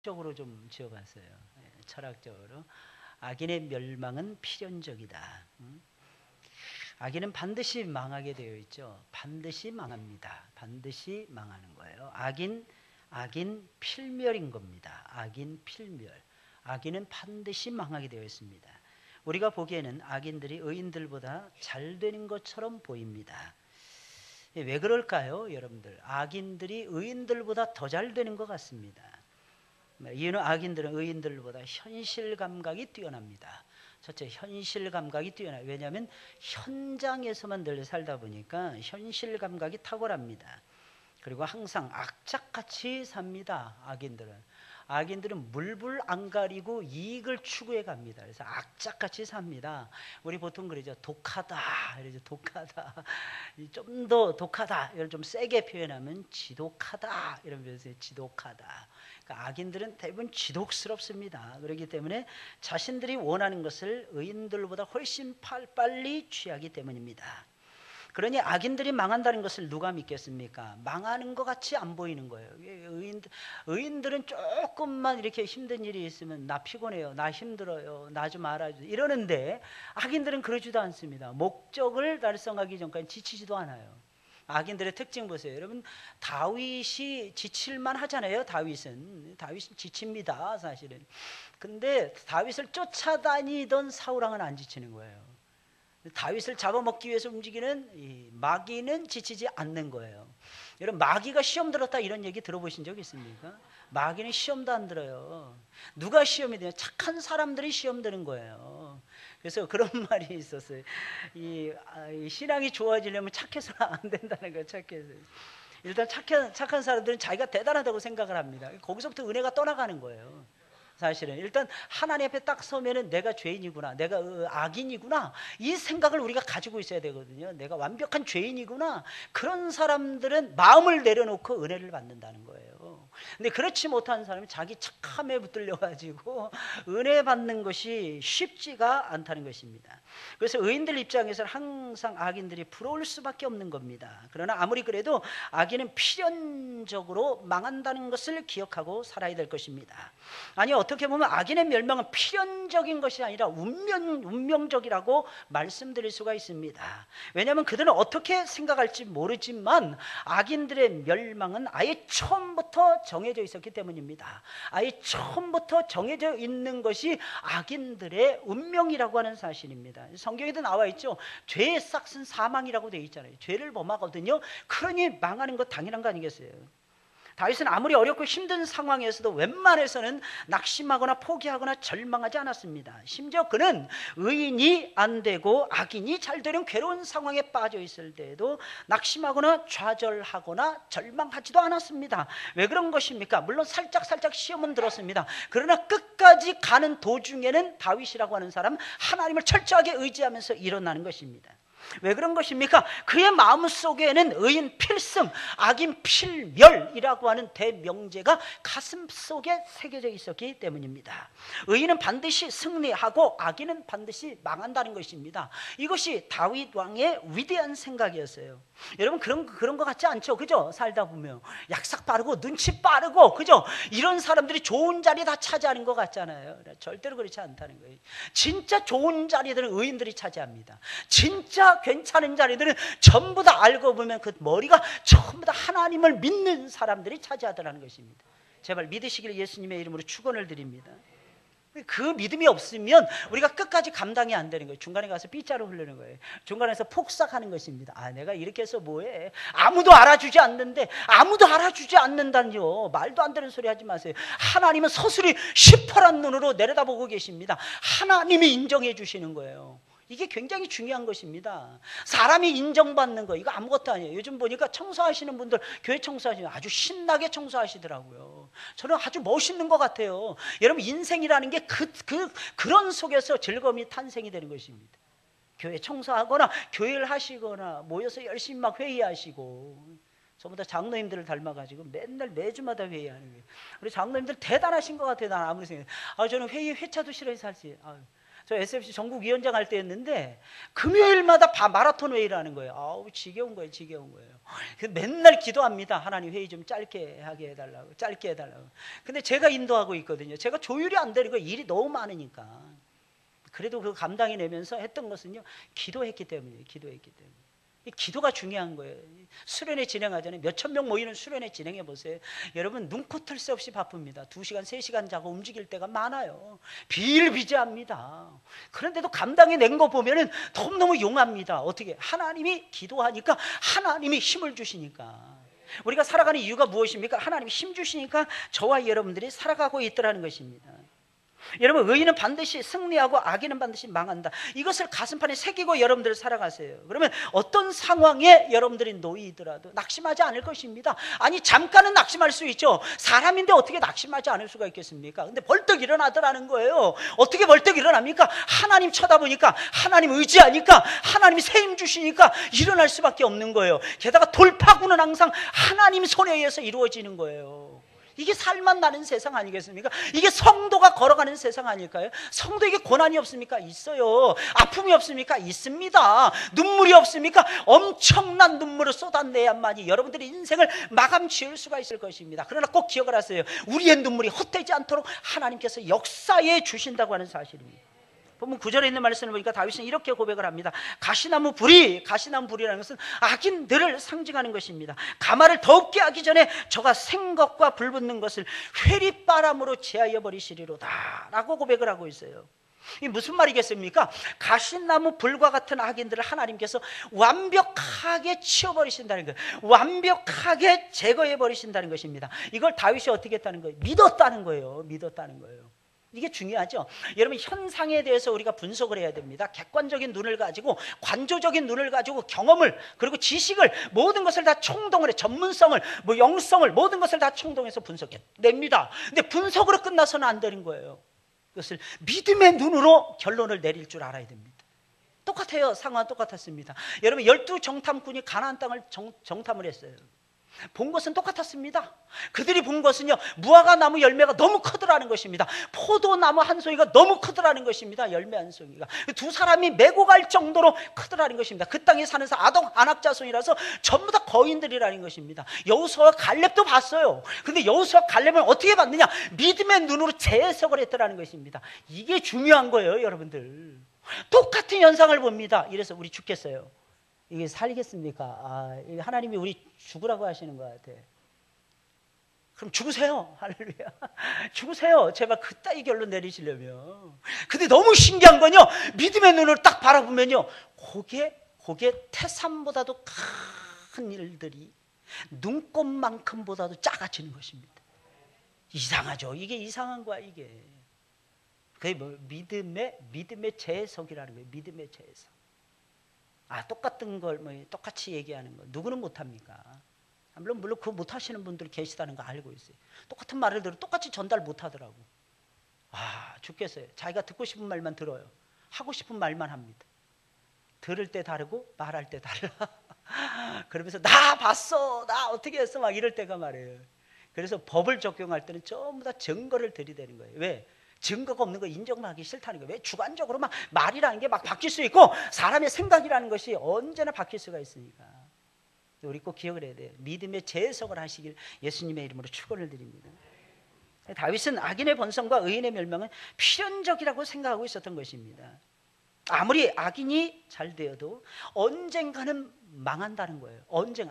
철학적으로 좀 지어봤어요. 철학적으로. 악인의 멸망은 필연적이다. 악인은 반드시 망하게 되어 있죠. 반드시 망합니다. 반드시 망하는 거예요. 악인 필멸인 겁니다. 악인 필멸. 악인은 반드시 망하게 되어 있습니다. 우리가 보기에는 악인들이 의인들보다 잘 되는 것처럼 보입니다. 왜 그럴까요, 여러분들? 악인들이 의인들보다 더 잘 되는 것 같습니다. 이유는 악인들은 의인들보다 현실 감각이 뛰어납니다. 첫째, 현실 감각이 뛰어나요. 왜냐하면 현장에서만 늘 살다 보니까 현실 감각이 탁월합니다. 그리고 항상 악착같이 삽니다. 악인들은 물불 안 가리고 이익을 추구해 갑니다. 그래서 악착같이 삽니다. 우리 보통 그러죠. 독하다. 이러죠. 독하다. 좀 더 독하다. 이걸 좀 세게 표현하면 지독하다. 이런 표현에서 지독하다. 그러니까 악인들은 대부분 지독스럽습니다. 그렇기 때문에 자신들이 원하는 것을 의인들보다 훨씬 빨리 취하기 때문입니다. 그러니 악인들이 망한다는 것을 누가 믿겠습니까? 망하는 것 같이 안 보이는 거예요. 의인들은 조금만 이렇게 힘든 일이 있으면 나 피곤해요, 나 힘들어요, 나 좀 알아주세요 이러는데, 악인들은 그러지도 않습니다. 목적을 달성하기 전까지 지치지도 않아요. 악인들의 특징 보세요. 여러분, 다윗이 지칠만 하잖아요. 다윗은 지칩니다, 사실은. 근데 다윗을 쫓아다니던 사울왕은 안 지치는 거예요. 다윗을 잡아먹기 위해서 움직이는 이 마귀는 지치지 않는 거예요. 여러분, 마귀가 시험 들었다 이런 얘기 들어보신 적 있습니까? 마귀는 시험도 안 들어요. 누가 시험이 돼요? 착한 사람들이 시험 드는 거예요. 그래서 그런 말이 있었어요. 이 신앙이 좋아지려면 착해서는 안 된다는 거예요. 착해서. 일단 착한 사람들은 자기가 대단하다고 생각을 합니다. 거기서부터 은혜가 떠나가는 거예요. 사실은 일단 하나님 앞에 딱 서면은 내가 죄인이구나, 내가 악인이구나, 이 생각을 우리가 가지고 있어야 되거든요. 내가 완벽한 죄인이구나. 그런 사람들은 마음을 내려놓고 은혜를 받는다는 거예요. 근데 그렇지 못한 사람은 자기 착함에 붙들려 가지고 은혜 받는 것이 쉽지가 않다는 것입니다. 그래서 의인들 입장에서는 항상 악인들이 부러울 수밖에 없는 겁니다. 그러나 아무리 그래도 악인은 필연적으로 망한다는 것을 기억하고 살아야 될 것입니다. 아니, 어떻게 보면 악인의 멸망은 필연적인 것이 아니라 운명적이라고 말씀드릴 수가 있습니다. 왜냐하면 그들은 어떻게 생각할지 모르지만 악인들의 멸망은 아예 처음부터 정해져 있었기 때문입니다. 아예 처음부터 정해져 있는 것이 악인들의 운명이라고 하는 사실입니다. 성경에도 나와 있죠. 죄의 싹은 사망이라고 되어 있잖아요. 죄를 범하거든요. 그러니 망하는 거 당연한 거 아니겠어요? 다윗은 아무리 어렵고 힘든 상황에서도 웬만해서는 낙심하거나 포기하거나 절망하지 않았습니다. 심지어 그는 의인이 안 되고 악인이 잘 되는 괴로운 상황에 빠져 있을 때에도 낙심하거나 좌절하거나 절망하지도 않았습니다. 왜 그런 것입니까? 물론 살짝 시험은 들었습니다. 그러나 끝까지 가는 도중에는 다윗이라고 하는 사람, 하나님을 철저하게 의지하면서 일어나는 것입니다. 왜 그런 것입니까? 그의 마음속에는 의인 필승, 악인 필멸이라고 하는 대명제가 가슴속에 새겨져 있었기 때문입니다. 의인은 반드시 승리하고 악인은 반드시 망한다는 것입니다. 이것이 다윗 왕의 위대한 생각이었어요. 여러분, 그런 것 같지 않죠? 그죠? 살다 보면 약삭 빠르고 눈치 빠르고, 그죠? 이런 사람들이 좋은 자리 다 차지하는 것 같잖아요. 절대로 그렇지 않다는 거예요. 진짜 좋은 자리들은 의인들이 차지합니다. 진짜 괜찮은 자리들은 전부 다 알고 보면 그 머리가 전부 다 하나님을 믿는 사람들이 차지하더라는 것입니다. 제발 믿으시길 예수님의 이름으로 축원을 드립니다. 그 믿음이 없으면 우리가 끝까지 감당이 안 되는 거예요. 중간에 가서 삐자로 흐르는 거예요. 중간에서 폭삭하는 것입니다. 내가 이렇게 해서 뭐해? 아무도 알아주지 않는데, 아무도 알아주지 않는다니요. 말도 안 되는 소리 하지 마세요. 하나님은 서술이 시퍼런 눈으로 내려다보고 계십니다. 하나님이 인정해 주시는 거예요. 이게 굉장히 중요한 것입니다. 사람이 인정받는 거, 이거 아무것도 아니에요. 요즘 보니까 청소하시는 분들, 교회 청소하시면 아주 신나게 청소하시더라고요. 저는 아주 멋있는 것 같아요. 여러분, 인생이라는 게 그런 속에서 즐거움이 탄생이 되는 것입니다. 교회 청소하거나 교회를 하시거나 모여서 열심히 막 회의하시고, 전부 다 장로님들을 닮아가지고 맨날 매주마다 회의하는 거예요. 우리 장로님들 대단하신 것 같아요. 난 아무리 생각해도. 저는 회차도 싫어해서 살지. 저 SFC 전국위원장 할 때였는데 금요일마다 마라톤 회의를 하는 거예요. 아우 지겨운 거예요. 지겨운 거예요. 맨날 기도합니다. 하나님 회의 좀 짧게 하게 해달라고, 짧게 해달라고. 근데 제가 인도하고 있거든요. 제가 조율이 안 되는 거예요. 일이 너무 많으니까. 그래도 그 감당해내면서 했던 것은요, 기도했기 때문이에요. 기도했기 때문에. 기도가 중요한 거예요. 수련회 진행하잖아요. 몇천 명 모이는 수련회 진행해 보세요. 여러분 눈코 뜰 새 없이 바쁩니다. 2시간 3시간 자고 움직일 때가 많아요. 비일비재합니다. 그런데도 감당해낸 거 보면은 너무너무 용합니다. 어떻게? 하나님이 기도하니까 하나님이 힘을 주시니까. 우리가 살아가는 이유가 무엇입니까? 하나님이 힘 주시니까 저와 여러분들이 살아가고 있더라는 것입니다. 여러분, 의인은 반드시 승리하고 악인은 반드시 망한다. 이것을 가슴판에 새기고 여러분들 살아가세요. 그러면 어떤 상황에 여러분들이 놓이더라도 낙심하지 않을 것입니다. 아니, 잠깐은 낙심할 수 있죠. 사람인데 어떻게 낙심하지 않을 수가 있겠습니까? 근데 벌떡 일어나더라는 거예요. 어떻게 벌떡 일어납니까? 하나님 쳐다보니까, 하나님 의지하니까, 하나님이 새 힘 주시니까 일어날 수밖에 없는 거예요. 게다가 돌파구는 항상 하나님 손에 의해서 이루어지는 거예요. 이게 살만 나는 세상 아니겠습니까? 이게 성도가 걸어가는 세상 아닐까요? 성도에게 고난이 없습니까? 있어요. 아픔이 없습니까? 있습니다. 눈물이 없습니까? 엄청난 눈물을 쏟아내야만이 여러분들의 인생을 마감 지을 수가 있을 것입니다. 그러나 꼭 기억을 하세요. 우리의 눈물이 헛되지 않도록 하나님께서 역사해 주신다고 하는 사실입니다. 보면 9절에 있는 말씀을 보니까 다윗은 이렇게 고백을 합니다. 가시나무 불이라는 것은 악인들을 상징하는 것입니다. 가마를 더웁게 하기 전에 저가 생것과 불붙는 것을 회리바람으로 제하여 버리시리로다 라고 고백을 하고 있어요. 이 무슨 말이겠습니까? 가시나무 불과 같은 악인들을 하나님께서 완벽하게 치워버리신다는 거예요. 완벽하게 제거해 버리신다는 것입니다. 이걸 다윗이 어떻게 했다는 거예요? 믿었다는 거예요. 믿었다는 거예요. 이게 중요하죠. 여러분, 현상에 대해서 우리가 분석을 해야 됩니다. 객관적인 눈을 가지고, 관조적인 눈을 가지고 경험을, 그리고 지식을, 모든 것을 다 총동을 해, 전문성을, 영성을, 모든 것을 다 총동해서 분석해냅니다. 근데 분석으로 끝나서는 안 되는 거예요. 그것을 믿음의 눈으로 결론을 내릴 줄 알아야 됩니다. 똑같아요. 상황은 똑같았습니다. 여러분, 12정탐꾼이 가나안 땅을 정탐을 했어요. 본 것은 똑같았습니다. 그들이 본 것은요, 무화과 나무 열매가 너무 크더라는 것입니다. 포도나무 한 송이가 너무 크더라는 것입니다. 열매 한 송이가 두 사람이 메고 갈 정도로 크더라는 것입니다. 그 땅에 사는 아동 안악자손이라서 전부 다 거인들이라는 것입니다. 여호수아와 갈렙도 봤어요. 근데 여호수아와 갈렙은 어떻게 봤느냐? 믿음의 눈으로 재해석을 했더라는 것입니다. 이게 중요한 거예요. 여러분들, 똑같은 현상을 봅니다. 이래서 우리 죽겠어요. 이게 살겠습니까? 하나님이 우리 죽으라고 하시는 것 같아. 그럼 죽으세요. 할렐루야. 죽으세요. 제발 그따위 결론 내리시려면. 근데 너무 신기한 건요, 믿음의 눈으로 딱 바라보면요, 그게 태산보다도 큰 일들이 눈꽃만큼보다도 작아지는 것입니다. 이상하죠. 이게 이상한 거야. 이게 그게 뭐 믿음의 재해석이라는 거예요. 믿음의 재해석. 똑같은 걸 똑같이 얘기하는 거 누구는 못합니까? 물론 그거 못하시는 분들 계시다는 거 알고 있어요. 똑같은 말을 들어 똑같이 전달 못하더라고. 죽겠어요. 자기가 듣고 싶은 말만 들어요. 하고 싶은 말만 합니다. 들을 때 다르고 말할 때 달라. 그러면서 나 봤어, 나 어떻게 했어 막 이럴 때가 말이에요. 그래서 법을 적용할 때는 전부 다 증거를 들이대는 거예요. 왜? 증거가 없는 거 인정하기 싫다는 거예요. 왜? 주관적으로 막 말이라는 게 막 바뀔 수 있고, 사람의 생각이라는 것이 언제나 바뀔 수가 있으니까 우리 꼭 기억을 해야 돼요. 믿음의 재해석을 하시길 예수님의 이름으로 축원을 드립니다. 다윗은 악인의 번성과 의인의 멸망은 필연적이라고 생각하고 있었던 것입니다. 아무리 악인이 잘 되어도 언젠가는 망한다는 거예요.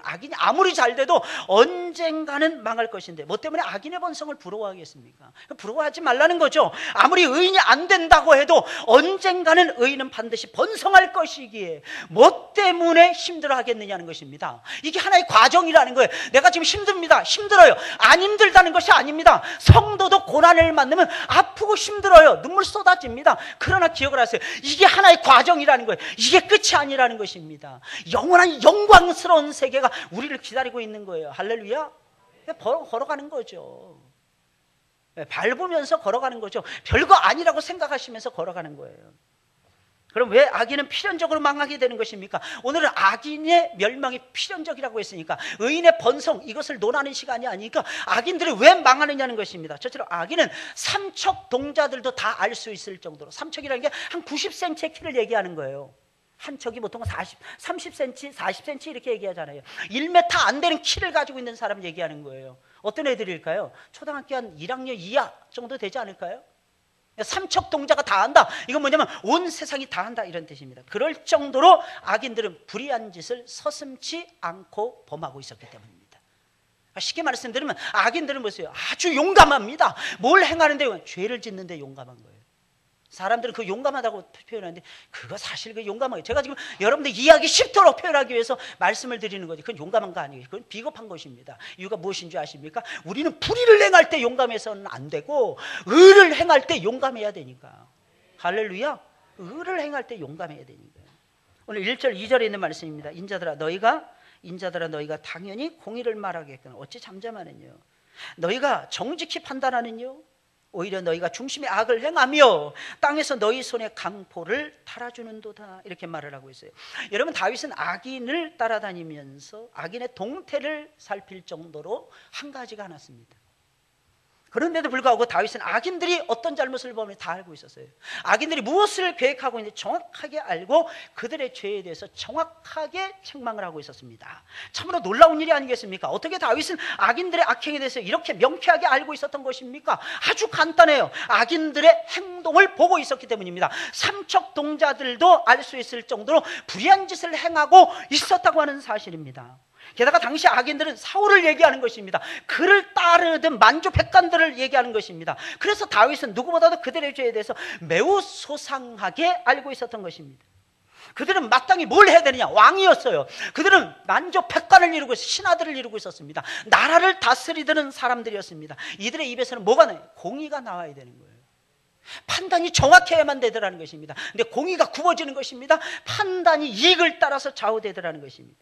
악인이 아무리 잘 돼도 언젠가는 망할 것인데 뭐 때문에 악인의 번성을 부러워하겠습니까? 부러워하지 말라는 거죠. 아무리 의인이 안 된다고 해도 언젠가는 의인은 반드시 번성할 것이기에 뭐 때문에 힘들어하겠느냐는 것입니다. 이게 하나의 과정이라는 거예요. 내가 지금 힘듭니다. 힘들어요. 안 힘들다는 것이 아닙니다. 성도도 고난을 만나면 아프고 힘들어요. 눈물 쏟아집니다. 그러나 기억을 하세요. 이게 하나의 과정이라는 거예요. 이게 끝이 아니라는 것입니다. 영원한 영광스러운 세계가 우리를 기다리고 있는 거예요. 할렐루야. 걸어가는 거죠. 밟으면서 걸어가는 거죠. 별거 아니라고 생각하시면서 걸어가는 거예요. 그럼 왜 악인은 필연적으로 망하게 되는 것입니까? 오늘은 악인의 멸망이 필연적이라고 했으니까 의인의 번성, 이것을 논하는 시간이 아니니까 악인들이 왜 망하느냐는 것입니다. 저처럼 악인은 삼척 동자들도 다 알 수 있을 정도로, 삼척이라는 게 한 90cm의 키를 얘기하는 거예요. 한 척이 보통 30cm, 40cm 이렇게 얘기하잖아요. 1m 안 되는 키를 가지고 있는 사람 얘기하는 거예요. 어떤 애들일까요? 초등학교 한 1학년 이하 정도 되지 않을까요? 삼척 동자가 다 한다. 이건 뭐냐면 온 세상이 다 한다 이런 뜻입니다. 그럴 정도로 악인들은 불의한 짓을 서슴지 않고 범하고 있었기 때문입니다. 쉽게 말씀드리면 악인들은 뭐예요? 아주 용감합니다. 뭘 행하는데 죄를 짓는데 용감한 거예요. 사람들은 그 용감하다고 표현하는데 그거 사실 그 용감한 거예요. 제가 지금 여러분들 이해하기 쉽도록 표현하기 위해서 말씀을 드리는 거지. 그건 용감한 거 아니에요. 그건 비겁한 것입니다. 이유가 무엇인 줄 아십니까? 우리는 불의를 행할 때 용감해서는 안 되고 의를 행할 때 용감해야 되니까. 할렐루야. 의를 행할 때 용감해야 되니까. 오늘 1절 2절에 있는 말씀입니다. 인자들아 너희가 당연히 공의를 말하겠거늘 어찌 잠잠하느뇨. 너희가 정직히 판단하느뇨. 오히려 너희가 중심의 악을 행하며 땅에서 너희 손에 강포를 달아주는도다. 이렇게 말을 하고 있어요. 여러분, 다윗은 악인을 따라다니면서 악인의 동태를 살필 정도로 한 가지가 않았습니다. 그런데도 불구하고 다윗은 악인들이 어떤 잘못을 범하는지 다 알고 있었어요. 악인들이 무엇을 계획하고 있는지 정확하게 알고 그들의 죄에 대해서 정확하게 책망을 하고 있었습니다. 참으로 놀라운 일이 아니겠습니까? 어떻게 다윗은 악인들의 악행에 대해서 이렇게 명쾌하게 알고 있었던 것입니까? 아주 간단해요. 악인들의 행동을 보고 있었기 때문입니다. 삼척 동자들도 알 수 있을 정도로 불의한 짓을 행하고 있었다고 하는 사실입니다. 게다가 당시 악인들은 사울을 얘기하는 것입니다. 그를 따르던 만주백관들을 얘기하는 것입니다. 그래서 다윗은 누구보다도 그들의 죄에 대해서 매우 소상하게 알고 있었던 것입니다. 그들은 마땅히 뭘 해야 되느냐? 왕이었어요. 그들은 만주백관을 이루고 신하들을 이루고 있었습니다. 나라를 다스리던 사람들이었습니다. 이들의 입에서는 뭐가 나요? 공의가 나와야 되는 거예요. 판단이 정확해야만 되더라는 것입니다. 근데 공의가 굽어지는 것입니다. 판단이 이익을 따라서 좌우되더라는 것입니다.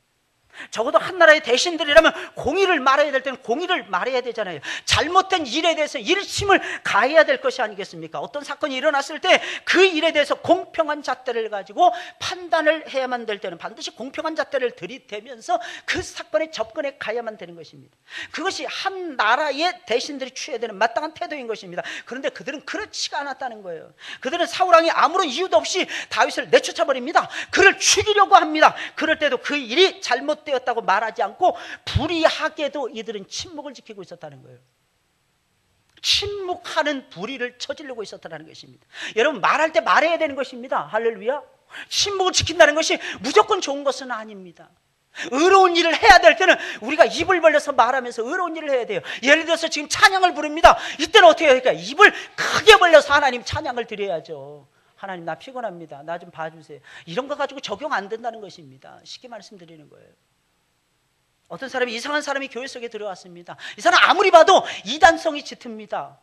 적어도 한 나라의 대신들이라면 공의를 말해야 될 때는 공의를 말해야 되잖아요. 잘못된 일에 대해서 일심을 가해야 될 것이 아니겠습니까? 어떤 사건이 일어났을 때 그 일에 대해서 공평한 잣대를 가지고 판단을 해야만 될 때는 반드시 공평한 잣대를 들이대면서 그 사건에 접근해 가야만 되는 것입니다. 그것이 한 나라의 대신들이 취해야 되는 마땅한 태도인 것입니다. 그런데 그들은 그렇지가 않았다는 거예요. 그들은 사울왕이 아무런 이유도 없이 다윗을 내쫓아버립니다. 그를 죽이려고 합니다. 그럴 때도 그 일이 잘못되었다고 말하지 않고 불의하게도 이들은 침묵을 지키고 있었다는 거예요. 침묵하는 불의를 저지르고 있었다는 것입니다. 여러분, 말할 때 말해야 되는 것입니다. 할렐루야. 침묵을 지킨다는 것이 무조건 좋은 것은 아닙니다. 의로운 일을 해야 될 때는 우리가 입을 벌려서 말하면서 의로운 일을 해야 돼요. 예를 들어서 지금 찬양을 부릅니다. 이때는 어떻게 해야 될까? 입을 크게 벌려서 하나님 찬양을 드려야죠. 하나님, 나 피곤합니다. 나 좀 봐주세요. 이런 거 가지고 적용 안 된다는 것입니다. 쉽게 말씀드리는 거예요. 어떤 사람이, 이상한 사람이 교회 속에 들어왔습니다. 이 사람 아무리 봐도 이단성이 짙습니다.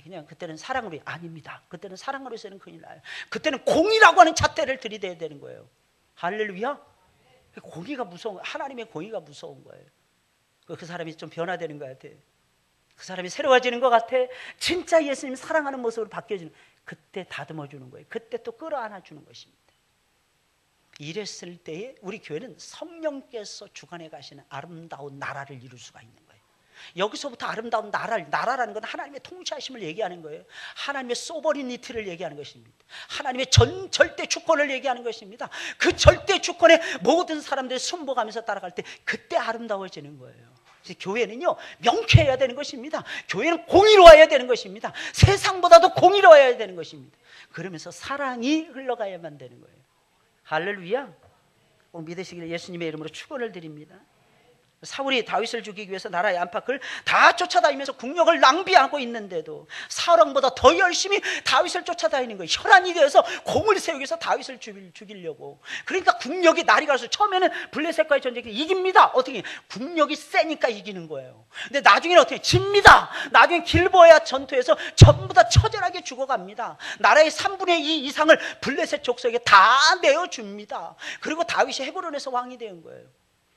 그냥 그때는 사랑으로, 아닙니다. 그때는 사랑으로 해서는 큰일 나요. 그때는 공의라고 하는 잣대를 들이대야 되는 거예요. 할렐루야. 공의가 무서운 거예요. 하나님의 공의가 무서운 거예요. 그 사람이 좀 변화되는 것 같아. 그 사람이 새로워지는 것 같아. 진짜 예수님 사랑하는 모습으로 바뀌어지는, 그때 다듬어 주는 거예요. 그때 또 끌어안아 주는 것입니다. 이랬을 때에 우리 교회는 성령께서 주관해 가시는 아름다운 나라를 이룰 수가 있는 거예요. 여기서부터 아름다운 나라라는 건 하나님의 통치하심을 얘기하는 거예요. 하나님의 소버리니티를 얘기하는 것입니다. 하나님의 절대 주권을 얘기하는 것입니다. 그 절대 주권에 모든 사람들이 순복하면서 따라갈 때 그때 아름다워지는 거예요. 그래서 교회는요, 명쾌해야 되는 것입니다. 교회는 공의로워야 되는 것입니다. 세상보다도 공의로워야 되는 것입니다. 그러면서 사랑이 흘러가야만 되는 거예요. 할렐루야. 꼭 믿으시기를 예수님의 이름으로 축원을 드립니다. 사울이 다윗을 죽이기 위해서 나라의 안팎을 다 쫓아다니면서 국력을 낭비하고 있는데도 사울왕보다 더 열심히 다윗을 쫓아다니는 거예요. 혈안이 되어서 공을 세우기 위해서 다윗을 죽이려고. 그러니까 국력이 날이 갈수록 처음에는 블레셋과의 전쟁이 이깁니다. 어떻게? 국력이 세니까 이기는 거예요. 근데 나중에는 어떻게? 집니다. 나중에 길보아 전투에서 전부 다 처절하게 죽어갑니다. 나라의 3분의 2 이상을 블레셋 족속에 다 내어줍니다. 그리고 다윗이 헤브론에서 왕이 된 거예요.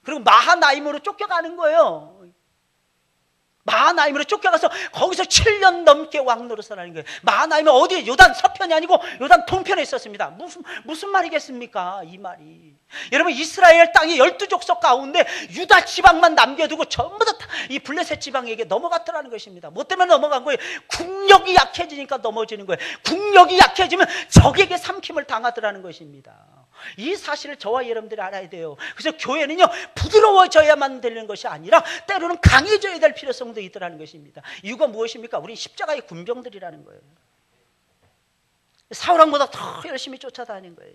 그리고 마하나임으로 쫓겨가는 거예요. 마하나임으로 쫓겨가서 거기서 7년 넘게 왕 노릇하는 거예요. 마하나임은 어디 요단 서편이 아니고 요단 동편에 있었습니다. 무슨 말이겠습니까? 이 말이. 여러분, 이스라엘 땅이 12족속 가운데 유다 지방만 남겨두고 전부 다 이 블레셋 지방에게 넘어갔더라는 것입니다. 뭐 때문에 넘어간 거예요? 국력이 약해지니까 넘어지는 거예요. 국력이 약해지면 적에게 삼킴을 당하더라는 것입니다. 이 사실을 저와 여러분들이 알아야 돼요. 그래서 교회는요, 부드러워져야만 되는 것이 아니라 때로는 강해져야 될 필요성도 있더라는 것입니다. 이유가 무엇입니까? 우리 십자가의 군병들이라는 거예요. 사울왕보다 더 열심히 쫓아다니는 거예요.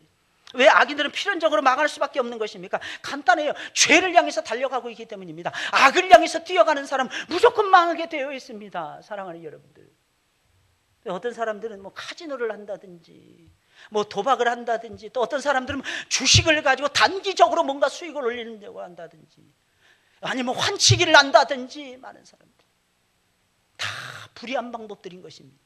왜 악인들은 필연적으로 망할 수밖에 없는 것입니까? 간단해요. 죄를 향해서 달려가고 있기 때문입니다. 악을 향해서 뛰어가는 사람 무조건 망하게 되어 있습니다. 사랑하는 여러분들, 어떤 사람들은 뭐 카지노를 한다든지 뭐 도박을 한다든지, 또 어떤 사람들은 주식을 가지고 단기적으로 뭔가 수익을 올리려고 한다든지, 아니면 환치기를 한다든지, 많은 사람들 다 불의한 방법들인 것입니다.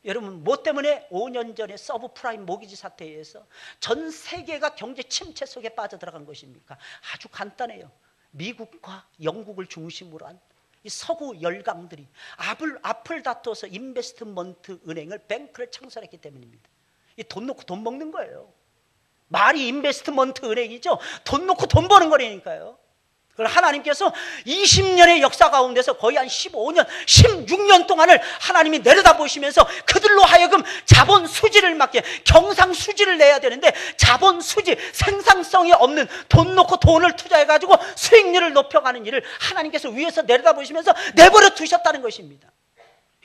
여러분, 뭐 때문에 5년 전에 서브프라임 모기지 사태에 의해서 전 세계가 경제 침체 속에 빠져들어간 것입니까? 아주 간단해요. 미국과 영국을 중심으로 한 이 서구 열강들이 앞을 다투어서 인베스트먼트 은행을, 뱅크를 창설했기 때문입니다. 이 돈 놓고 돈 먹는 거예요. 말이 인베스트먼트 은행이죠. 돈 놓고 돈 버는 거라니까요. 그걸 하나님께서 20년의 역사 가운데서 거의 한 15년, 16년 동안을 하나님이 내려다보시면서 그들로 하여금 자본 수지를 맞게, 경상 수지를 내야 되는데 자본 수지, 생산성이 없는, 돈 놓고 돈을 투자해가지고 수익률을 높여가는 일을 하나님께서 위에서 내려다보시면서 내버려 두셨다는 것입니다.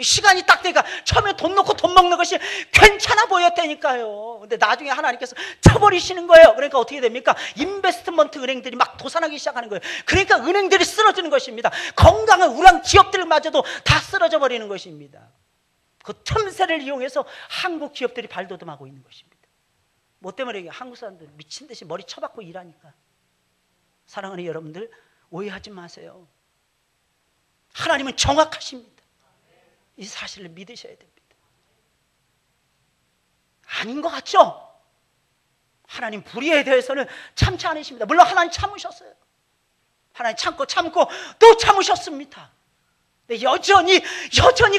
시간이 딱 되니까 처음에 돈 놓고 돈 먹는 것이 괜찮아 보였다니까요. 근데 나중에 하나님께서 쳐버리시는 거예요. 그러니까 어떻게 됩니까? 인베스트먼트 은행들이 막 도산하기 시작하는 거예요. 그러니까 은행들이 쓰러지는 것입니다. 건강한 우량 기업들마저도 다 쓰러져 버리는 것입니다. 그 틈새를 이용해서 한국 기업들이 발돋움하고 있는 것입니다. 뭐 때문에 한국 사람들 미친 듯이 머리 쳐박고 일하니까. 사랑하는 여러분들, 오해하지 마세요. 하나님은 정확하십니다. 이 사실을 믿으셔야 됩니다. 아닌 것 같죠? 하나님 불의에 대해서는 참지 않으십니다. 물론 하나님 참으셨어요. 하나님 참고 또 참으셨습니다. 근데 여전히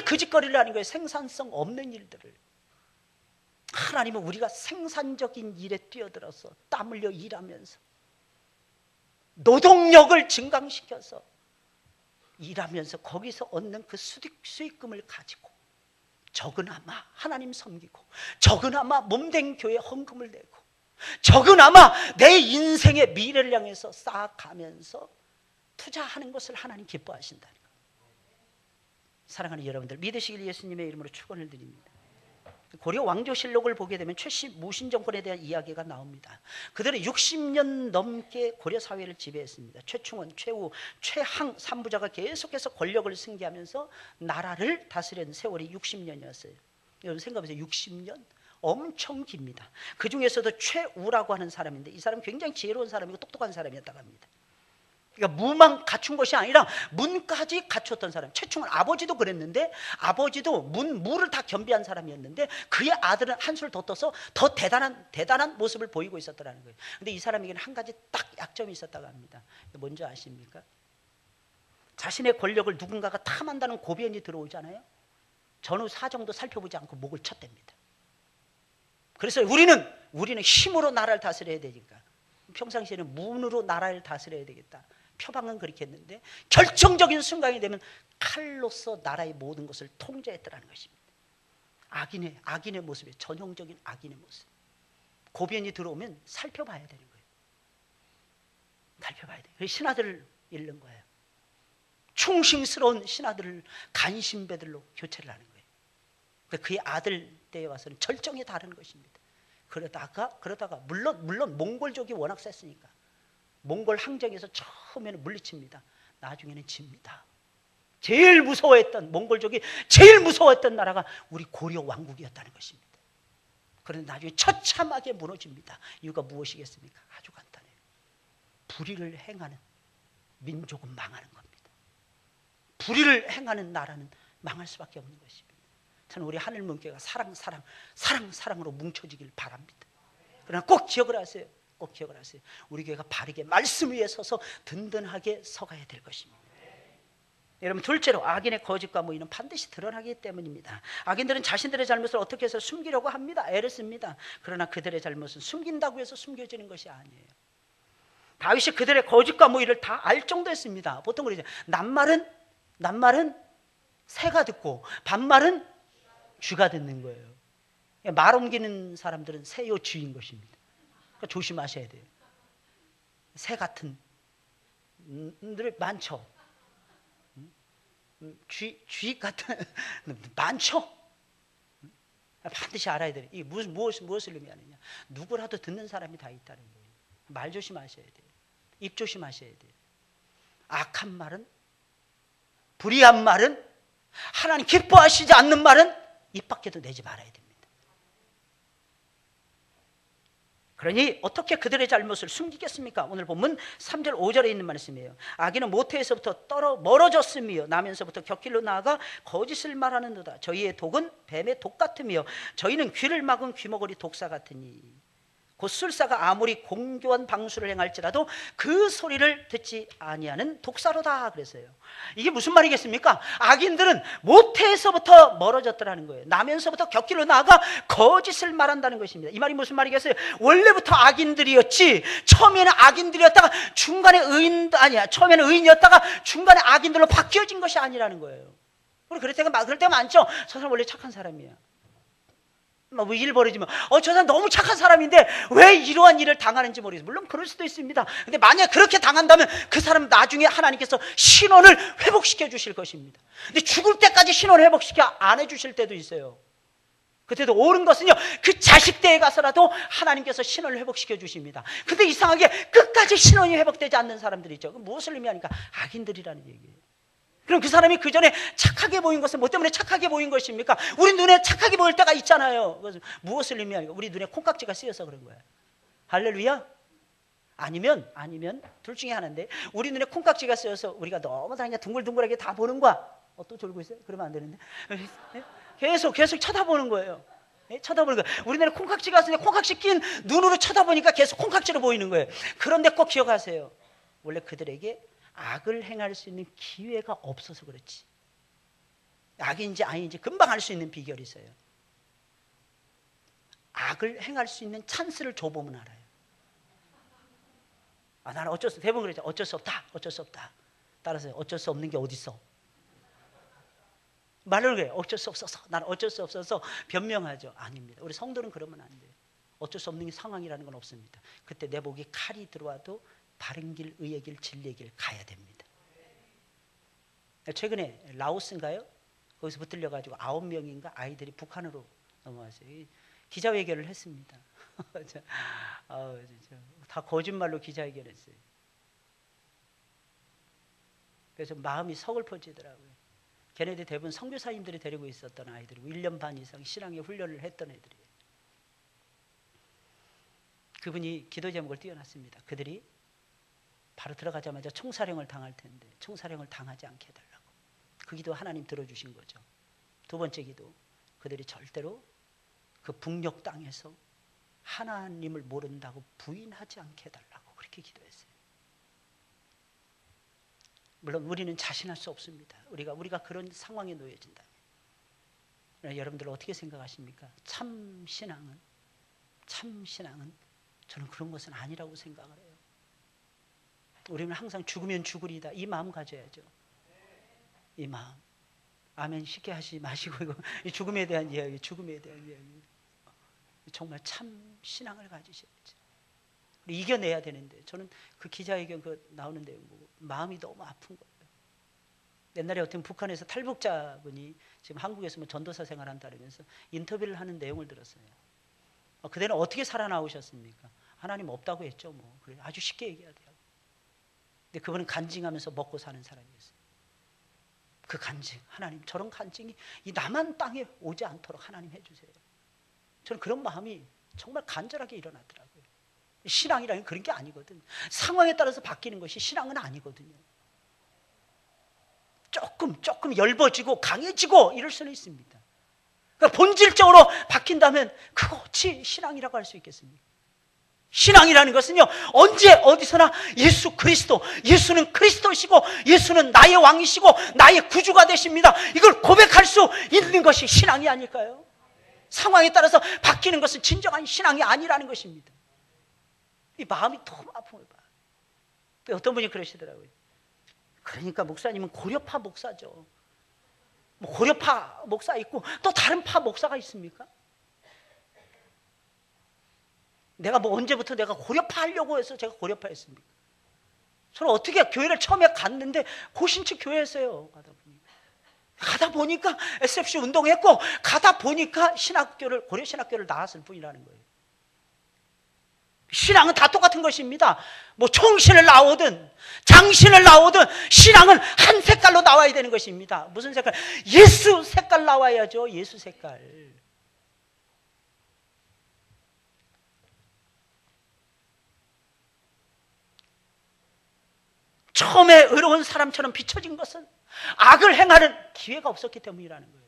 거짓거리를 하는 거예요. 생산성 없는 일들을. 하나님은 우리가 생산적인 일에 뛰어들어서 땀 흘려 일하면서 노동력을 증강시켜서 일하면서 거기서 얻는 그 수익금을 가지고 적으나마 하나님 섬기고, 적으나마 몸된 교회 헌금을 내고, 적으나마 내 인생의 미래를 향해서 쌓아가면서 투자하는 것을 하나님 기뻐하신다는 거예요. 사랑하는 여러분들, 믿으시길 예수님의 이름으로 축원을 드립니다. 고려 왕조실록을 보게 되면 무신 정권에 대한 이야기가 나옵니다. 그들은 60년 넘게 고려 사회를 지배했습니다. 최충원, 최후, 최항 3부자가 계속해서 권력을 승계하면서 나라를 다스린 세월이 60년이었어요. 여러분 생각해보세요. 60년? 엄청 깁니다. 그 중에서도 최우라고 하는 사람인데, 이 사람은 굉장히 지혜로운 사람이고 똑똑한 사람이었다고 합니다. 그러니까 무만 갖춘 것이 아니라 문까지 갖췄던 사람. 최충원 아버지도 그랬는데, 아버지도 무를 다 겸비한 사람이었는데 그의 아들은 한술 더 떠서 더 대단한 모습을 보이고 있었더라는 거예요. 근데 이 사람에게는 한 가지 딱 약점이 있었다고 합니다. 뭔지 아십니까? 자신의 권력을 누군가가 탐한다는 고변이 들어오잖아요. 전후 사정도 살펴보지 않고 목을 쳤답니다. 그래서 우리는 힘으로 나라를 다스려야 되니까, 평상시에는 문으로 나라를 다스려야 되겠다. 표방은 그렇게 했는데 결정적인 순간이 되면 칼로서 나라의 모든 것을 통제했더라는 것입니다. 악인의 모습이에요. 전형적인 악인의 모습. 고변이 들어오면 살펴봐야 되는 거예요. 살펴봐야 돼요. 그래서 신하들을 잃는 거예요. 충신스러운 신하들을 간신배들로 교체를 하는 거예요. 그의 아들 때에 와서는 절정에 다른 것입니다. 그러다가 물론 몽골족이 워낙 셌으니까 몽골 항쟁에서 처음에는 물리칩니다. 나중에는 집니다. 몽골족이 제일 무서워했던 나라가 우리 고려 왕국이었다는 것입니다. 그런데 나중에 처참하게 무너집니다. 이유가 무엇이겠습니까? 아주 간단해요. 불의를 행하는 민족은 망하는 겁니다. 불의를 행하는 나라는 망할 수밖에 없는 것입니다. 저는 우리 하늘문교회가 사랑으로 뭉쳐지길 바랍니다. 그러나 꼭 기억을 하세요. 우리 교회가 바르게 말씀 위에 서서 든든하게 서가야 될 것입니다. 여러분, 둘째로 악인의 거짓과 모의는 반드시 드러나기 때문입니다. 악인들은 자신들의 잘못을 어떻게 해서 숨기려고 합니다. 애를 씁니다. 그러나 그들의 잘못은 숨긴다고 해서 숨겨지는 것이 아니에요. 다윗이 그들의 거짓과 모의를 다 알 정도였습니다. 보통 그러죠. 낱말은 새가 듣고 반말은 쥐가 듣는 거예요. 말 옮기는 사람들은 새요 쥐인 것입니다. 그러니까 조심하셔야 돼요. 새 같은 들 많죠. 쥐 같은 많죠. 반드시 알아야 돼요. 이게 무엇을 의미하느냐. 누구라도 듣는 사람이 다 있다는 거예요. 말 조심하셔야 돼요. 입 조심하셔야 돼요. 악한 말은, 불의한 말은, 하나님 기뻐하시지 않는 말은 입 밖에도 내지 말아야 됩니다. 그러니 어떻게 그들의 잘못을 숨기겠습니까? 오늘 본문 3절 5절에 있는 말씀이에요. 악인은 모태에서부터 멀어졌으며 나면서부터 곁길로 나아가 거짓을 말하는도다. 저희의 독은 뱀의 독 같으며 저희는 귀를 막은 귀머거리 독사 같으니 곧 술사가 아무리 공교한 방수를 행할지라도 그 소리를 듣지 아니하는 독사로다 그랬어요. 이게 무슨 말이겠습니까? 악인들은 모태에서부터 멀어졌더라는 거예요. 나면서부터 곁길로 나아가 거짓을 말한다는 것입니다. 이 말이 무슨 말이겠어요? 원래부터 악인들이었지, 처음에는 악인들이었다가 중간에 처음에는 의인이었다가 중간에 악인들로 바뀌어진 것이 아니라는 거예요. 우리 그럴 때가 많죠. 저 사람 원래 착한 사람이야. 뭐 일 벌어지면 저 사람 너무 착한 사람인데 왜 이러한 일을 당하는지 모르겠어요. 물론 그럴 수도 있습니다. 근데 만약 그렇게 당한다면 그 사람 나중에 하나님께서 신원을 회복시켜 주실 것입니다. 근데 죽을 때까지 신원을 회복시켜 안 해주실 때도 있어요. 그때도 옳은 것은요, 그 자식 때에 가서라도 하나님께서 신원을 회복시켜 주십니다. 근데 이상하게 끝까지 신원이 회복되지 않는 사람들이 있죠. 무엇을 의미하니까 악인들이라는 얘기예요. 그럼 그 사람이 그 전에 착하게 보인 것은 뭐 때문에 착하게 보인 것입니까? 우리 눈에 착하게 보일 때가 있잖아요. 그래서 무엇을 의미하니까? 우리 눈에 콩깍지가 쓰여서 그런 거예요. 할렐루야? 아니면 둘 중에 하나인데, 우리 눈에 콩깍지가 쓰여서 우리가 너무 다 그냥 둥글둥글하게 다 보는 거야. 또 졸고 있어요? 그러면 안 되는데. 계속 쳐다보는 거예요. 쳐다보는 거예요. 우리 눈에 콩깍지가 쓰는데 콩깍지 낀 눈으로 쳐다보니까 계속 콩깍지로 보이는 거예요. 그런데 꼭 기억하세요. 원래 그들에게 악을 행할 수 있는 기회가 없어서 그렇지. 악인지 아닌지 금방 알 수 있는 비결이 있어요. 악을 행할 수 있는 찬스를 줘보면 알아요. 나는 대부분 그러죠. 어쩔 수 없다. 따라서 어쩔 수 없는 게 어디 있어? 말을 그래요. 어쩔 수 없어서. 나는 어쩔 수 없어서 변명하죠. 아닙니다. 우리 성도는 그러면 안 돼요. 어쩔 수 없는 상황이라는 건 없습니다. 그때 내 목에 칼이 들어와도 바른 길, 의의 길, 진리의 길 가야 됩니다. 최근에 라오스인가요? 거기서 붙들려가지고 9명인가 아이들이 북한으로 넘어왔어요. 기자회견을 했습니다. 다 거짓말로 기자회견했어요. 그래서 마음이 서글퍼지더라고요. 걔네들 대부분 선교사님들이 데리고 있었던 아이들이고 1년 반 이상 신앙의 훈련을 했던 애들이에요. 그분이 기도 제목을 띄워놨습니다. 그들이 바로 들어가자마자 총사령을 당할 텐데 총사령을 당하지 않게 해달라고. 그 기도 하나님 들어주신 거죠. 두 번째 기도, 그들이 절대로 그 북녘 땅에서 하나님을 모른다고 부인하지 않게 해달라고 그렇게 기도했어요. 물론 우리는 자신할 수 없습니다. 우리가 그런 상황에 놓여진다면. 여러분들 어떻게 생각하십니까? 참 신앙은 저는 그런 것은 아니라고 생각을 해요. 우리는 항상 죽으면 죽으리다 이 마음 가져야죠. 이 마음. 아멘 쉽게 하지 마시고 이거 죽음에 대한 이야기. 정말 참 신앙을 가지셔야죠. 우리 이겨내야 되는데 저는 그 기자회견 나오는 내용 보고 마음이 너무 아픈 거예요. 옛날에 어떤 북한에서 탈북자분이 지금 한국에서 뭐 전도사 생활한다면서 인터뷰를 하는 내용을 들었어요. 그대는 어떻게 살아나오셨습니까? 하나님 없다고 했죠. 뭐 그래 아주 쉽게 얘기하더라고요. 근데 그분은 간증하면서 먹고 사는 사람이었어요. 그 간증, 하나님 저런 간증이 이 남한 땅에 오지 않도록 하나님 해주세요. 저는 그런 마음이 정말 간절하게 일어나더라고요. 신앙이라는 게 그런 게 아니거든. 상황에 따라서 바뀌는 것이 신앙은 아니거든요. 조금 엷어지고 강해지고 이럴 수는 있습니다. 그러니까 본질적으로 바뀐다면 그거 어찌 신앙이라고 할 수 있겠습니까? 신앙이라는 것은요, 언제 어디서나 예수 그리스도, 예수는 그리스도시고 예수는 나의 왕이시고 나의 구주가 되십니다, 이걸 고백할 수 있는 것이 신앙이 아닐까요? 상황에 따라서 바뀌는 것은 진정한 신앙이 아니라는 것입니다. 이 마음이 너무 아픔을 봐요. 어떤 분이 그러시더라고요. 그러니까 목사님은 고려파 목사죠. 뭐 고려파 목사 있고 또 다른 파 목사가 있습니까? 내가 뭐 언제부터 내가 고려파 하려고 해서 제가 고려파 했습니까? 저는 어떻게 교회를 처음에 갔는데 고신축 교회에서요. 가다 보니까 SFC 운동했고 가다 보니까 신학교를, 고려신학교를 나왔을 뿐이라는 거예요. 신앙은 다 똑같은 것입니다. 뭐 총신을 나오든 장신을 나오든 신앙은 한 색깔로 나와야 되는 것입니다. 무슨 색깔? 예수 색깔 나와야죠. 예수 색깔. 처음에 의로운 사람처럼 비춰진 것은 악을 행하는 기회가 없었기 때문이라는 거예요.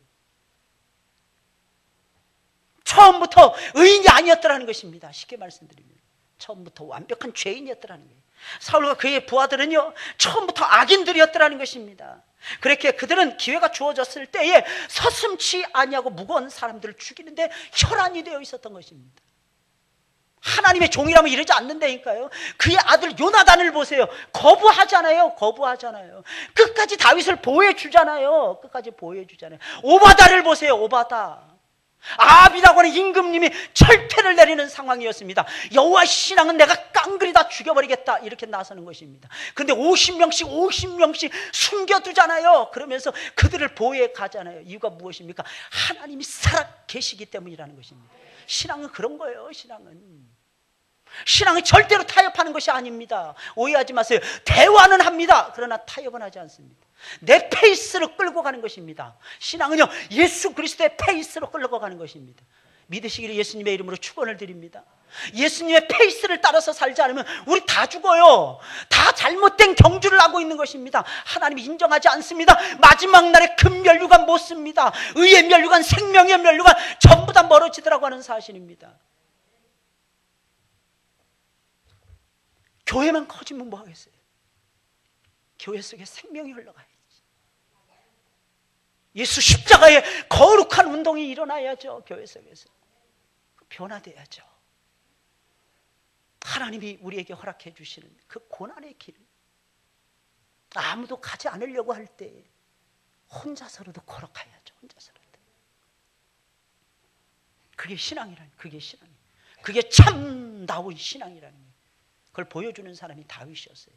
처음부터 의인이 아니었더라는 것입니다. 쉽게 말씀드리면 처음부터 완벽한 죄인이었더라는 거예요. 사울과 그의 부하들은요, 처음부터 악인들이었더라는 것입니다. 그렇게 그들은 기회가 주어졌을 때에 서슴지 아니하고 무거운 사람들을 죽이는데 혈안이 되어 있었던 것입니다. 하나님의 종이라면 이러지 않는다니까요. 그의 아들 요나단을 보세요. 거부하잖아요. 끝까지 다윗을 보호해주잖아요. 오바다를 보세요. 오바다. 아합이라고 하는 임금님이 철퇴를 내리는 상황이었습니다. 여호와 신앙은 내가 깡그리 다 죽여버리겠다, 이렇게 나서는 것입니다. 그런데 50명씩 숨겨두잖아요. 그러면서 그들을 보호해 가잖아요. 이유가 무엇입니까? 하나님이 살아 계시기 때문이라는 것입니다. 신앙은 그런 거예요. 신앙은 절대로 타협하는 것이 아닙니다. 오해하지 마세요. 대화는 합니다. 그러나 타협은 하지 않습니다. 내 페이스로 끌고 가는 것입니다. 신앙은요, 예수 그리스도의 페이스로 끌고 가는 것입니다. 믿으시기를 예수님의 이름으로 축원을 드립니다. 예수님의 페이스를 따라서 살지 않으면 우리 다 죽어요. 다 잘못된 경주를 하고 있는 것입니다. 하나님이 인정하지 않습니다. 마지막 날에 금 면류관 못 씁니다. 의의 면류관, 생명의 면류관 전부 다 멀어지더라고 하는 사실입니다. 교회만 커지면 뭐 하겠어요? 교회 속에 생명이 흘러가야지. 예수 십자가의 거룩한 운동이 일어나야죠. 교회 속에서 변화돼야죠. 하나님이 우리에게 허락해 주시는 그 고난의 길, 아무도 가지 않으려고 할 때 혼자서라도 걸어가야죠. 그게 신앙이라는, 그게 참다운 신앙이라는 거예요. 그걸 보여주는 사람이 다윗이었어요.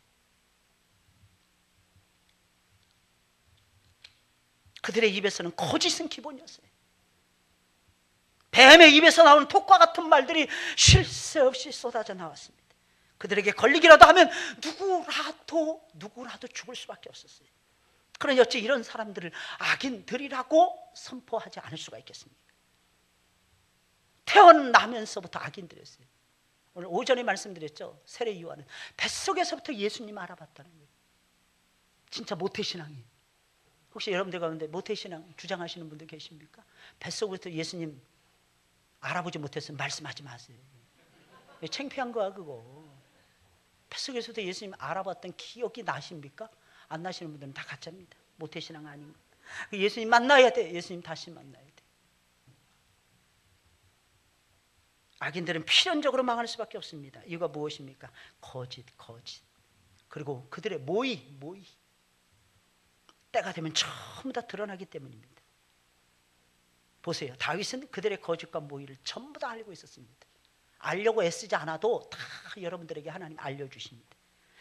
그들의 입에서는 거짓은 기본이었어요. 뱀의 입에서 나오는 독과 같은 말들이 쉴 새 없이 쏟아져 나왔습니다. 그들에게 걸리기라도 하면 누구라도 죽을 수밖에 없었어요. 그러니 어찌 이런 사람들을 악인들이라고 선포하지 않을 수가 있겠습니까? 태어나면서부터 악인들이었어요. 오늘 오전에 말씀드렸죠. 세례 요한은 뱃속에서부터 예수님 알아봤다는 거예요. 진짜 모태신앙이에요. 혹시 여러분들 가운데 모태신앙 주장하시는 분들 계십니까? 뱃속부터 예수님 알아보지 못했으면 말씀하지 마세요. 창피한 거야 그거. 뱃속에서도 예수님 알아봤던 기억이 나십니까? 안 나시는 분들은 다 가짜입니다. 모태신앙 아닌 거. 예수님 만나야 돼. 예수님 다시 만나야 돼. 악인들은 필연적으로 망할 수밖에 없습니다. 이유가 무엇입니까? 거짓. 그리고 그들의 모의. 때가 되면 전부 다 드러나기 때문입니다. 보세요. 다윗은 그들의 거짓과 모의를 전부 다 알고 있었습니다. 알려고 애쓰지 않아도 다 여러분들에게 하나님 알려주십니다.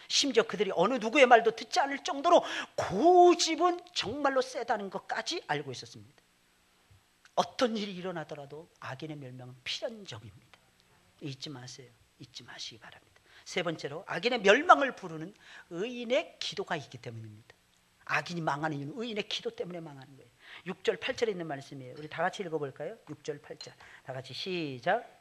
심지어 그들이 어느 누구의 말도 듣지 않을 정도로 고집은 정말로 세다는 것까지 알고 있었습니다. 어떤 일이 일어나더라도 악인의 멸망은 필연적입니다. 잊지 마세요. 잊지 마시기 바랍니다. 세 번째로 악인의 멸망을 부르는 의인의 기도가 있기 때문입니다. 악인이 망하는 이유는 의인의 기도 때문에 망하는 거예요. 6절 8절에 있는 말씀이에요. 우리 다 같이 읽어볼까요? 6절 8절 다 같이 시작.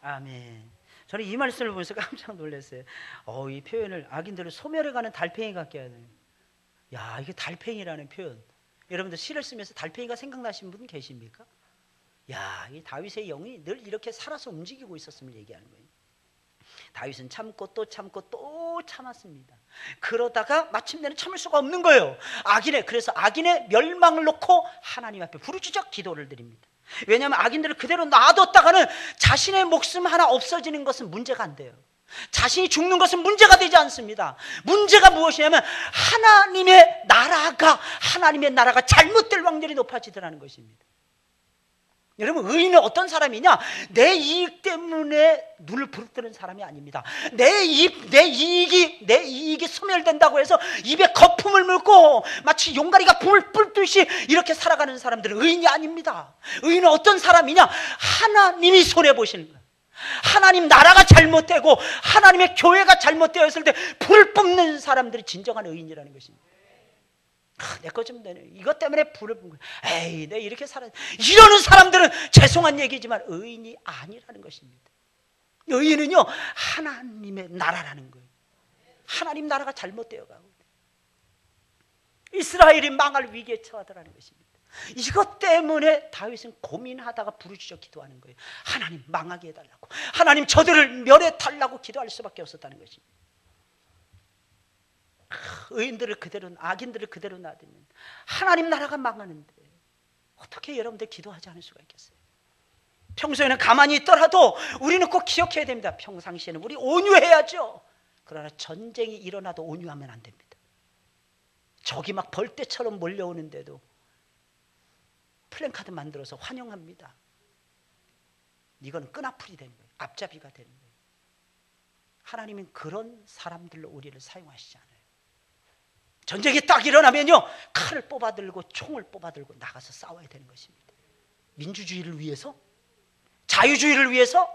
아멘. 저는 이 말씀을 보면서 깜짝 놀랐어요. 이 표현을 악인들을 소멸해가는 달팽이 같게 하는. 야, 이게 달팽이라는 표현. 여러분들 시를 쓰면서 달팽이가 생각나신 분 계십니까? 야, 이 다윗의 영이 늘 이렇게 살아서 움직이고 있었음을 얘기하는 거예요. 다윗은 참고 또 참고 또 참았습니다. 그러다가 마침내는 참을 수가 없는 거예요. 그래서 악인의 멸망을 놓고 하나님 앞에 부르짖어 기도를 드립니다. 왜냐하면 악인들을 그대로 놔뒀다가는 자신의 목숨 하나 없어지는 것은 문제가 안 돼요. 자신이 죽는 것은 문제가 되지 않습니다. 문제가 무엇이냐면 하나님의 나라가 잘못될 확률이 높아지더라는 것입니다. 여러분, 의인은 어떤 사람이냐? 내 이익 때문에 눈을 부릅뜨는 사람이 아닙니다. 내 이익이 소멸된다고 해서 입에 거품을 물고 마치 용가리가 불 뿔듯이 이렇게 살아가는 사람들은 의인이 아닙니다. 의인은 어떤 사람이냐? 하나님이 손해보시는 거예요. 하나님 나라가 잘못되고 하나님의 교회가 잘못되었을 때 불을 뿜는 사람들이 진정한 의인이라는 것입니다. 내 거 좀 되네. 이것 때문에 불을 뿜는 거예요. 에이, 내 이렇게 살아. 이러는 사람들은 죄송한 얘기지만 의인이 아니라는 것입니다. 의인은요, 하나님의 나라라는 거예요. 하나님 나라가 잘못되어 가고 이스라엘이 망할 위기에 처하더라는 것입니다. 이것 때문에 다윗은 고민하다가 부르짖어 기도하는 거예요. 하나님 망하게 해달라고, 하나님 저들을 멸해 달라고 기도할 수밖에 없었다는 것입니다. 악인들을 그대로 놔두면 하나님 나라가 망하는데 어떻게 여러분들 기도하지 않을 수가 있겠어요? 평소에는 가만히 있더라도 우리는 꼭 기억해야 됩니다. 평상시에는 우리 온유해야죠. 그러나 전쟁이 일어나도 온유하면 안 됩니다. 적이 막 벌떼처럼 몰려오는데도 플랜카드 만들어서 환영합니다. 이건 끈앞풀이 되는 거예요. 앞잡이가 되는 거예요. 하나님은 그런 사람들로 우리를 사용하시지 않아요. 전쟁이 딱 일어나면요, 칼을 뽑아들고 총을 뽑아들고 나가서 싸워야 되는 것입니다. 민주주의를 위해서, 자유주의를 위해서,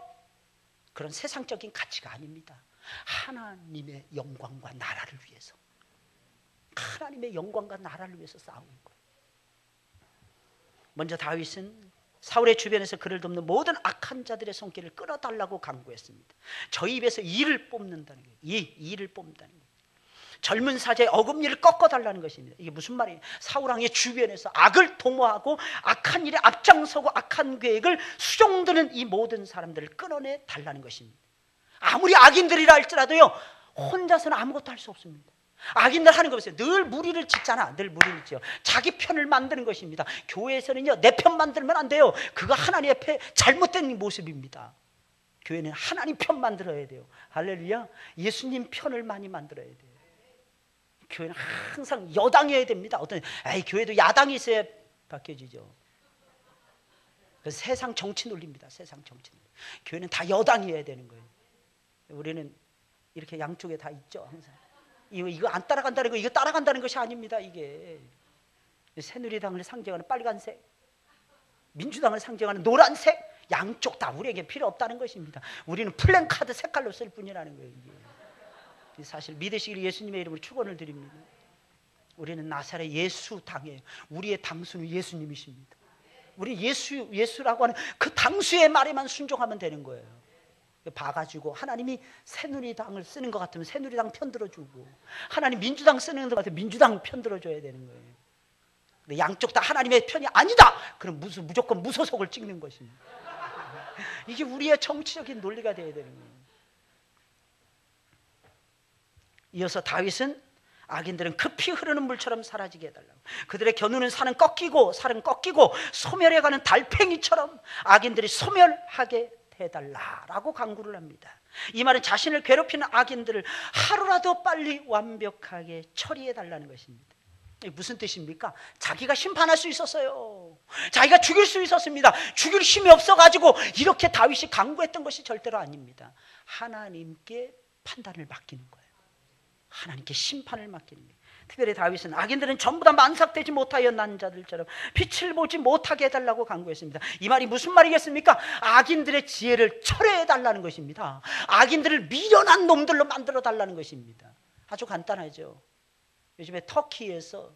그런 세상적인 가치가 아닙니다. 하나님의 영광과 나라를 위해서, 하나님의 영광과 나라를 위해서 싸우는 거예요. 먼저 다윗은 사울의 주변에서 그를 돕는 모든 악한 자들의 손길을 끊어달라고 강구했습니다. 저 입에서 이를 뽑는다는 거예요. 이를 뽑는다는 거예요. 젊은 사자의 어금니를 꺾어달라는 것입니다. 이게 무슨 말이에요? 사울왕의 주변에서 악을 도모하고 악한 일에 앞장서고 악한 계획을 수종드는 이 모든 사람들을 끊어내 달라는 것입니다. 아무리 악인들이라 할지라도요, 혼자서는 아무것도 할 수 없습니다. 악인들 하는 거 보세요. 늘 무리를 짓잖아. 늘 무리를 지어. 자기 편을 만드는 것입니다. 교회에서는요, 내 편 만들면 안 돼요. 그거 하나님 앞에 잘못된 모습입니다. 교회는 하나님 편 만들어야 돼요. 할렐루야. 예수님 편을 많이 만들어야 돼요. 교회는 항상 여당이어야 됩니다. 교회도 야당이 있어야 바뀌어지죠. 세상 정치 논리입니다. 세상 정치 논리. 교회는 다 여당이어야 되는 거예요. 우리는 이렇게 양쪽에 다 있죠. 항상. 이거 안 따라간다는 거, 이거 따라간다는 것이 아닙니다. 이게 새누리당을 상징하는 빨간색, 민주당을 상징하는 노란색, 양쪽 다 우리에게 필요 없다는 것입니다. 우리는 플랜카드 색깔로 쓸 뿐이라는 거예요. 이게. 사실 믿으시기를 예수님의 이름으로 축원을 드립니다. 우리는 나사렛 예수당이에요. 우리의 당수는 예수님이십니다. 우리 예수라고 하는 그 당수의 말에만 순종하면 되는 거예요. 봐가지고 하나님이 새누리당을 쓰는 것 같으면 새누리당 편들어주고, 하나님 민주당 쓰는 것 같으면 민주당 편들어줘야 되는 거예요. 근데 양쪽 다 하나님의 편이 아니다! 그럼 무조건 무소속을 찍는 것입니다. 이게 우리의 정치적인 논리가 되어야 되는 거예요. 이어서 다윗은 악인들은 급히 흐르는 물처럼 사라지게 해달라고, 그들의 겨누는 살은 꺾이고 소멸해가는 달팽이처럼 악인들이 소멸하게 해달라라고 강구를 합니다. 이 말은 자신을 괴롭히는 악인들을 하루라도 빨리 완벽하게 처리해달라는 것입니다. 이게 무슨 뜻입니까? 자기가 심판할 수 있었어요. 자기가 죽일 수 있었습니다. 죽일 힘이 없어가지고 이렇게 다윗이 강구했던 것이 절대로 아닙니다. 하나님께 판단을 맡기는 거예요. 하나님께 심판을 맡기는 거예요. 특별히 다윗은 악인들은 전부 다 만삭되지 못하여 난 자들처럼 빛을 보지 못하게 해달라고 강구했습니다. 이 말이 무슨 말이겠습니까? 악인들의 지혜를 철회해달라는 것입니다. 악인들을 미련한 놈들로 만들어달라는 것입니다. 아주 간단하죠. 요즘에 터키에서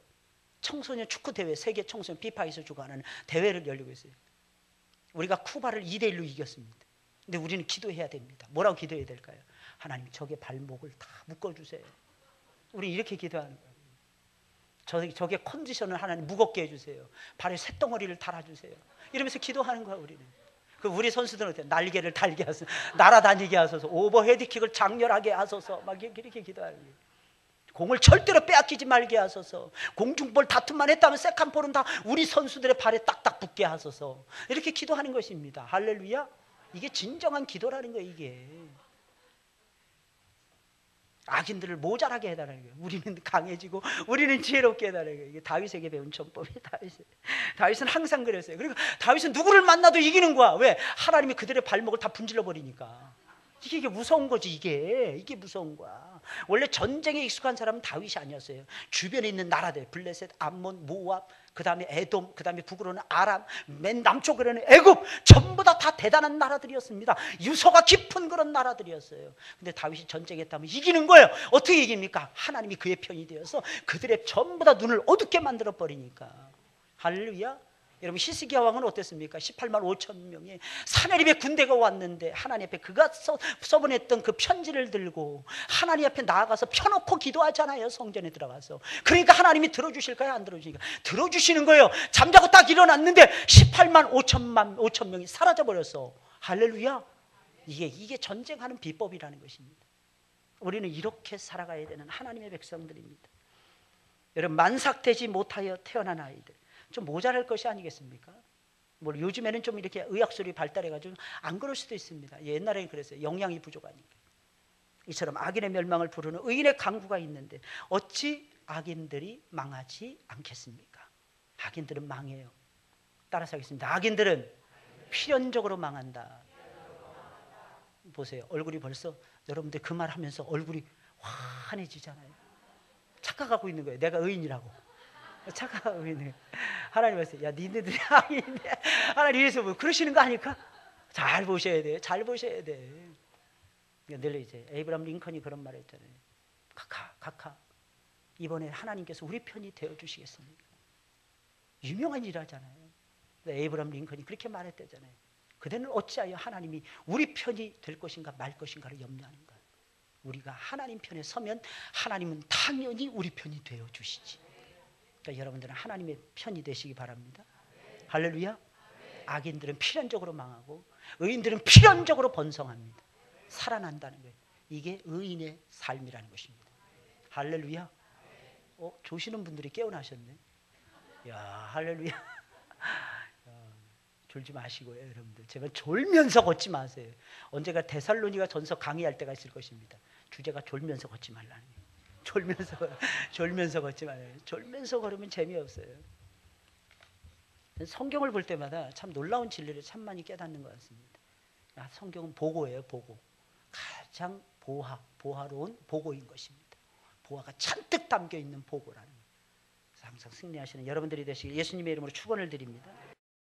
청소년 축구 대회, 세계 청소년 피파에서 주관하는 대회를 열리고 있어요. 우리가 쿠바를 2대1로 이겼습니다. 근데 우리는 기도해야 됩니다. 뭐라고 기도해야 될까요? 하나님 적의 발목을 다 묶어주세요. 우리 이렇게 기도하는 거예요. 적의 컨디션을 하나님 무겁게 해주세요. 발에 쇳덩어리를 달아주세요. 이러면서 기도하는 거야 우리는. 그 우리 선수들은 어때? 날개를 달게 하소서, 날아다니게 하소서, 오버헤드킥을 장렬하게 하소서, 막 이렇게 기도하는 거예요. 공을 절대로 빼앗기지 말게 하소서. 공중볼 다툼만 했다면 세컨볼은 다 우리 선수들의 발에 딱딱 붙게 하소서. 이렇게 기도하는 것입니다. 할렐루야. 이게 진정한 기도라는 거예요. 이게 악인들을 모자라게 해달라는 거예요. 우리는 강해지고 우리는 지혜롭게 해달라는 거예요. 이게 다윗에게 배운 정법이 다윗은 항상 그랬어요. 그리고 다윗은 누구를 만나도 이기는 거야. 왜? 하나님이 그들의 발목을 다 분질러 버리니까. 이게 무서운 거지. 이게 무서운 거야. 원래 전쟁에 익숙한 사람은 다윗이 아니었어요. 주변에 있는 나라들, 블레셋, 암몬, 모압, 그 다음에 에돔, 그 다음에 북으로는 아람, 맨 남쪽으로는 애굽, 전부 다 대단한 나라들이었습니다. 유서가 깊은 그런 나라들이었어요. 근데 다윗이 전쟁했다면 이기는 거예요. 어떻게 이깁니까? 하나님이 그의 편이 되어서 그들의 전부 다 눈을 어둡게 만들어 버리니까. 할렐루야. 여러분 히스기야 왕은 어땠습니까? 18만 5천 명의 사내립의 군대가 왔는데 하나님 앞에 그가 써보냈던 그 편지를 들고 하나님 앞에 나아가서 펴놓고 기도하잖아요. 성전에 들어가서. 그러니까 하나님이 들어주실까요? 안 들어주실까요? 들어주시는 거예요. 잠자고 딱 일어났는데 18만 5천 명이 사라져버렸어. 할렐루야. 이게 전쟁하는 비법이라는 것입니다. 우리는 이렇게 살아가야 되는 하나님의 백성들입니다. 여러분 만삭되지 못하여 태어난 아이들 좀 모자랄 것이 아니겠습니까? 뭐 요즘에는 좀 이렇게 의학술이 발달해가지고 안 그럴 수도 있습니다. 옛날에는 그랬어요. 영양이 부족하니까. 이처럼 악인의 멸망을 부르는 의인의 강구가 있는데 어찌 악인들이 망하지 않겠습니까? 악인들은 망해요. 따라서 하겠습니다. 악인들은 필연적으로 망한다. 보세요. 얼굴이 벌써 여러분들 그 말 하면서 얼굴이 환해지잖아요. 착각하고 있는 거예요. 내가 의인이라고. 착각하고 있는. 하나님 말씀, 야 니네들이 악인이야. 하나님 이래서 뭐 그러시는 거 아닐까? 잘 보셔야 돼. 잘 보셔야 돼. 늘 이제 에이브람 링컨이 그런 말을 했잖아요. 각하 이번에 하나님께서 우리 편이 되어 주시겠습니까? 유명한 일하잖아요. 에이브람 링컨이 그렇게 말했대잖아요. 그대는 어찌하여 하나님이 우리 편이 될 것인가 말 것인가를 염려하는가? 우리가 하나님 편에 서면 하나님은 당연히 우리 편이 되어 주시지. 그러니까 여러분들은 하나님의 편이 되시기 바랍니다. 할렐루야. 악인들은 필연적으로 망하고 의인들은 필연적으로 번성합니다. 살아난다는 거예요. 이게 의인의 삶이라는 것입니다. 할렐루야. 조시는 분들이 깨어나셨네. 야, 할렐루야. 졸지 마시고요, 여러분들. 제발 졸면서 걷지 마세요. 언제가 데살로니가 전서 강의할 때가 있을 것입니다. 주제가 졸면서 걷지 말라는 거예요. 졸면서 걷지 말아요. 졸면서 걸으면 재미없어요. 성경을 볼 때마다 참 놀라운 진리를 참 많이 깨닫는 것 같습니다. 성경은 보고예요, 보고. 가장 보화로운 보고인 것입니다. 보화가 잔뜩 담겨 있는 보고라는 거예요. 항상 승리하시는 여러분들이 되시길 예수님의 이름으로 축원을 드립니다.